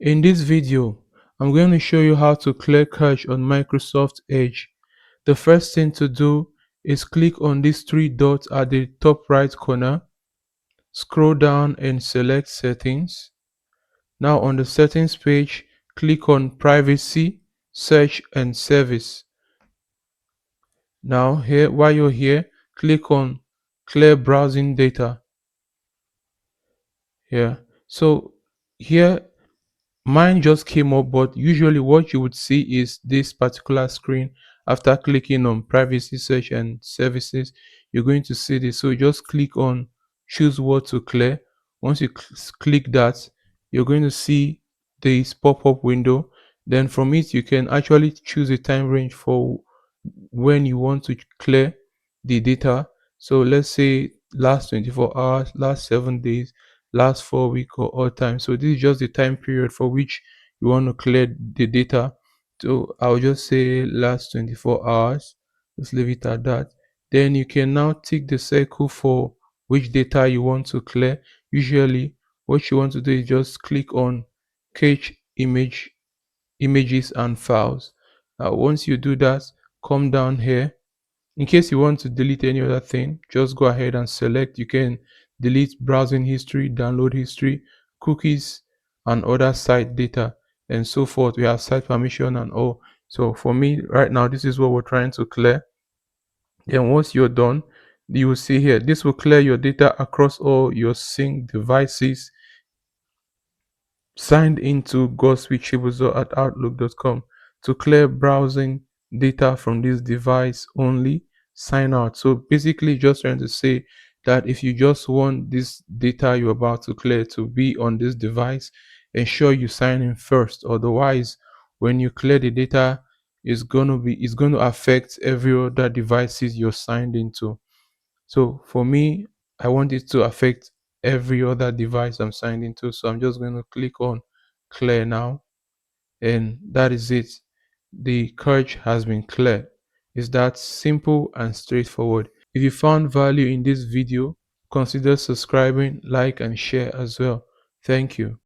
In this video, I'm going to show you how to clear cache on Microsoft Edge. The first thing to do is click on these three dots at the top right corner, scroll down and select Settings. Now on the Settings page, click on Privacy, Search and Service. Now here, while you're here, click on Clear Browsing Data. Here. So here mine just came up, but usually what you would see is this particular screen. After clicking on Privacy, Search and Services, you're going to see this. So you just click on Choose What to Clear. Once you click that, you're going to see this pop-up window. Then from it, you can actually choose a time range for when you want to clear the data. So let's say last 24 hours, last 7 days, last 4 weeks, or all time. So this is just the time period for which you want to clear the data. So I'll just say last 24 hours. Just leave it at that. Then you can now tick the circle for which data you want to clear. Usually what you want to do is just click on cache images and files. Now once you do that, come down here. In case you want to delete any other thing, just go ahead and select. You can delete browsing history, download history, cookies, and other site data, and so forth. We have site permission and all. So for me right now, this is what we're trying to clear. Then once you're done, you will see here, this will clear your data across all your sync devices signed into godswitchchibuzo at outlook.com. To clear browsing data from this device only, sign out. So basically just trying to say that if you just want this data you're about to clear to be on this device, ensure you sign in first. Otherwise, when you clear the data, it's going to affect every other devices you're signed into. So for me, I want it to affect every other device I'm signed into. So I'm just going to click on clear now, and that is it. The cache has been cleared. It's that simple and straightforward. If you found value in this video, consider subscribing, like and share as well. Thank you.